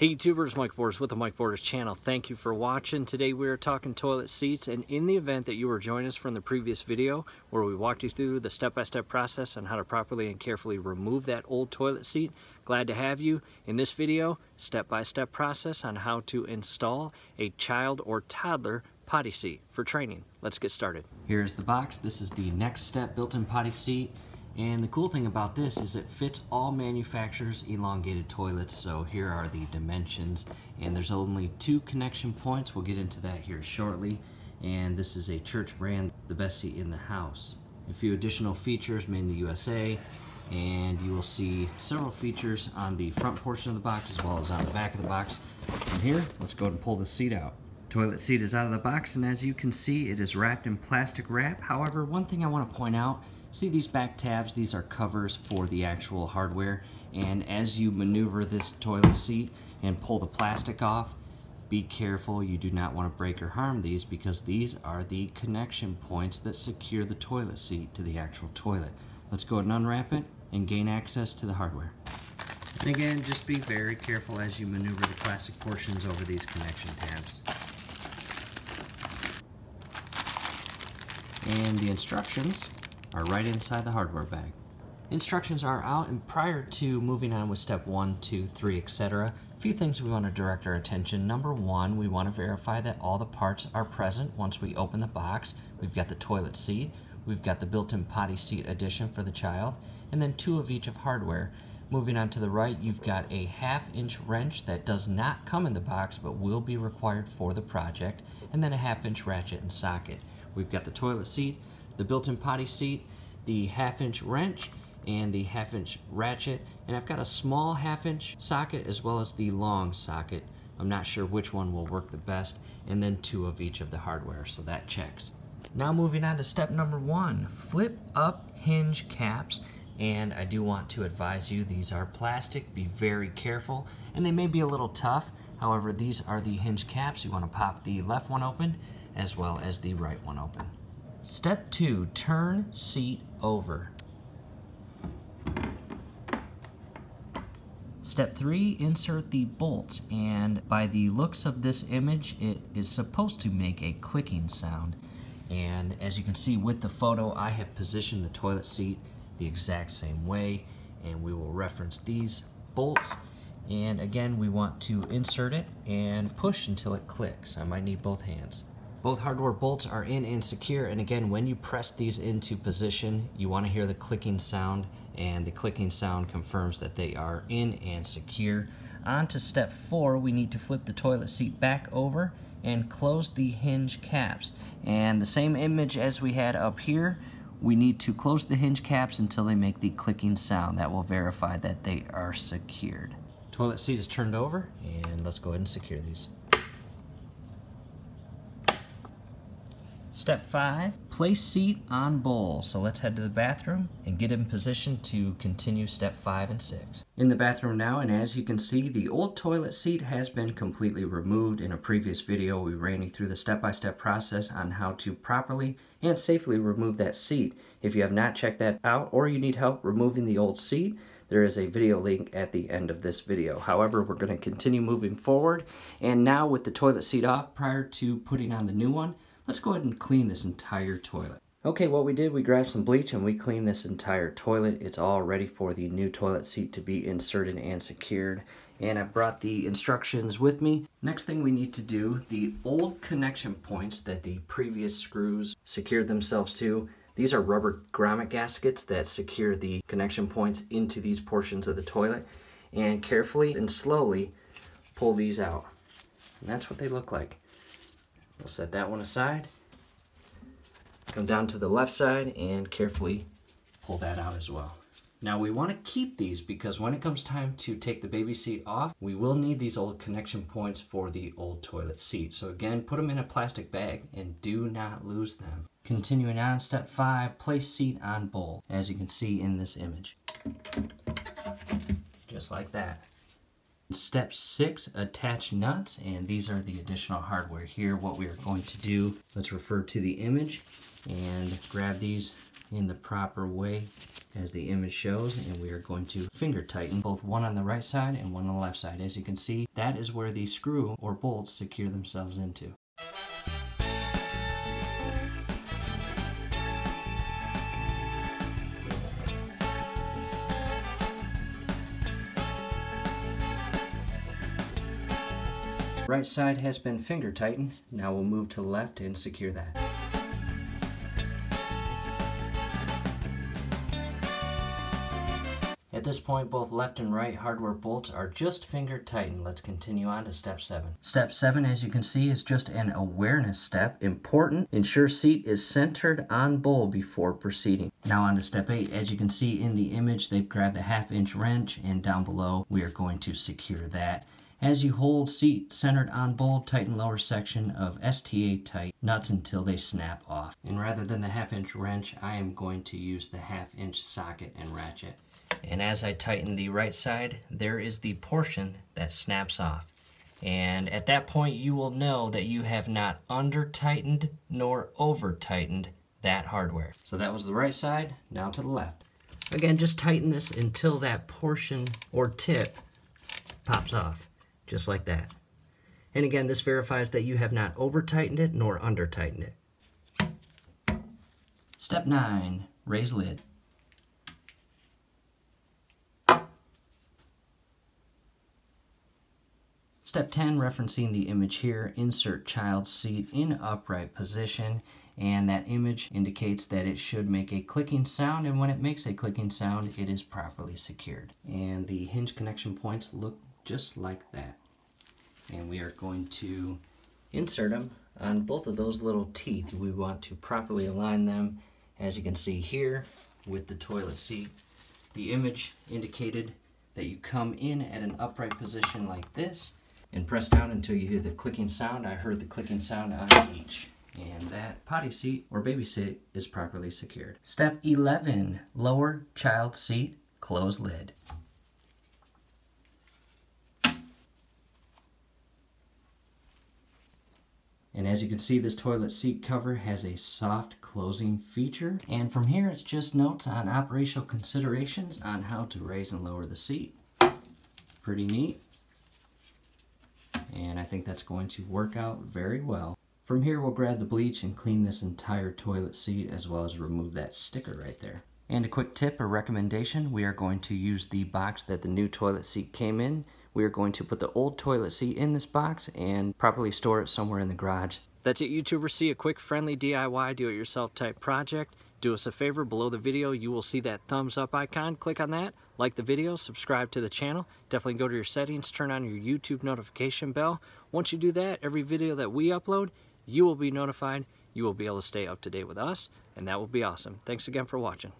Hey YouTubers, Mike Borders with the Mike Borders channel. Thank you for watching. Today we are talking toilet seats, and in the event that you were joining us from the previous video where we walked you through the step-by-step process on how to properly and carefully remove that old toilet seat, glad to have you. In this video, step-by-step process on how to install a child or toddler potty seat for training. Let's get started. Here's the box. This is the next step built-in potty seat. And the cool thing about this is it fits all manufacturers' elongated toilets. So here are the dimensions, and there's only 2 connection points. We'll get into that here shortly. And this is a Church brand, the best seat in the house. A few additional features made in the USA, and you will see several features on the front portion of the box as well as on the back of the box. From here, let's go ahead and pull the seat out. Toilet seat is out of the box, and as you can see, it is wrapped in plastic wrap. However, one thing I want to point out, see these back tabs? These are covers for the actual hardware, and as you maneuver this toilet seat and pull the plastic off, be careful. You do not want to break or harm these, because these are the connection points that secure the toilet seat to the actual toilet. Let's go ahead and unwrap it and gain access to the hardware. And again, just be very careful as you maneuver the plastic portions over these connection tabs. And the instructions are right inside the hardware bag. Instructions are out, and prior to moving on with step 1, 2, 3, etc., a few things we want to direct our attention. Number 1, we want to verify that all the parts are present once we open the box. We've got the toilet seat, we've got the built-in potty seat addition for the child, and then 2 of each of hardware. Moving on to the right, you've got a 1/2-inch wrench that does not come in the box but will be required for the project, and then a 1/2-inch ratchet and socket. We've got the toilet seat, the built-in potty seat, the 1/2-inch wrench, and the 1/2-inch ratchet, and I've got a small 1/2-inch socket as well as the long socket. I'm not sure which one will work the best, and then 2 of each of the hardware, so that checks. Now moving on to step number 1, flip up hinge caps. And I do want to advise you, these are plastic. Be very careful, and they may be a little tough. However, these are the hinge caps. You want to pop the left one open as well as the right one open. Step 2, turn seat over. Step 3, insert the bolts, and by the looks of this image, it is supposed to make a clicking sound. And as you can see with the photo, I have positioned the toilet seat the exact same way, and we will reference these bolts. And again, we want to insert it and push until it clicks. I might need both hands. Both hardware bolts are in and secure, and again, when you press these into position, you want to hear the clicking sound, and the clicking sound confirms that they are in and secure. On to step 4, we need to flip the toilet seat back over and close the hinge caps. And the same image as we had up here, we need to close the hinge caps until they make the clicking sound. That will verify that they are secured. Toilet seat is turned over, and let's go ahead and secure these. Step 5, place seat on bowl. So let's head to the bathroom and get in position to continue step 5 and 6. In the bathroom now, and as you can see, the old toilet seat has been completely removed. In a previous video, we ran you through the step-by-step process on how to properly and safely remove that seat. If you have not checked that out, or you need help removing the old seat, there is a video link at the end of this video. However, we're going to continue moving forward, and now with the toilet seat off, prior to putting on the new one, let's go ahead and clean this entire toilet. Okay, what we did, we grabbed some bleach and we cleaned this entire toilet. It's all ready for the new toilet seat to be inserted and secured. And I brought the instructions with me. Next thing we need to do, the old connection points that the previous screws secured themselves to, these are rubber grommet gaskets that secure the connection points into these portions of the toilet. And carefully and slowly pull these out. And that's what they look like. We'll set that one aside. Come down to the left side and carefully pull that out as well. Now we want to keep these because when it comes time to take the baby seat off, we will need these old connection points for the old toilet seat. So again, put them in a plastic bag and do not lose them. Continuing on, step 5, place seat on bowl, as you can see in this image. Just like that. Step 6, attach nuts, and these are the additional hardware here. What we are going to do, let's refer to the image and grab these in the proper way as the image shows, and we are going to finger tighten both one on the right side and one on the left side. As you can see, that is where the screw or bolts secure themselves into. Right side has been finger tightened. Now we'll move to the left and secure that. At this point, both left and right hardware bolts are just finger tightened. Let's continue on to step 7. Step 7, as you can see, is just an awareness step. Important, ensure seat is centered on bowl before proceeding. Now on to step 8. As you can see in the image, they've grabbed the 1/2-inch wrench, and down below we are going to secure that. As you hold seat centered on bowl, tighten lower section of STA tight nuts until they snap off. And rather than the 1/2-inch wrench, I am going to use the 1/2-inch socket and ratchet. And as I tighten the right side, there is the portion that snaps off. And at that point, you will know that you have not under-tightened nor over-tightened that hardware. So that was the right side, now to the left. Again, just tighten this until that portion or tip pops off, just like that. And again, this verifies that you have not over-tightened it nor under-tightened it. Step 9, raise lid. Step 10, referencing the image here, insert child seat in upright position, and that image indicates that it should make a clicking sound, and when it makes a clicking sound, it is properly secured. And the hinge connection points look just like that. And we are going to insert them on both of those little teeth. We want to properly align them, as you can see here with the toilet seat. The image indicated that you come in at an upright position like this, and press down until you hear the clicking sound. I heard the clicking sound on each. And that potty seat or baby seat is properly secured. Step 11, lower child seat, close lid. And as you can see, this toilet seat cover has a soft closing feature. And from here, it's just notes on operational considerations on how to raise and lower the seat. Pretty neat. And I think that's going to work out very well. From here, we'll grab the bleach and clean this entire toilet seat, as well as remove that sticker right there. And a quick tip or recommendation, we are going to use the box that the new toilet seat came in. We are going to put the old toilet seat in this box and properly store it somewhere in the garage. That's it, YouTubers. See a quick, friendly DIY do-it-yourself type project. Do us a favor, below the video you will see that thumbs up icon. Click on that, like the video, subscribe to the channel. Definitely go to your settings, turn on your YouTube notification bell. Once you do that, every video that we upload, you will be notified. You will be able to stay up to date with us, and that will be awesome. Thanks again for watching.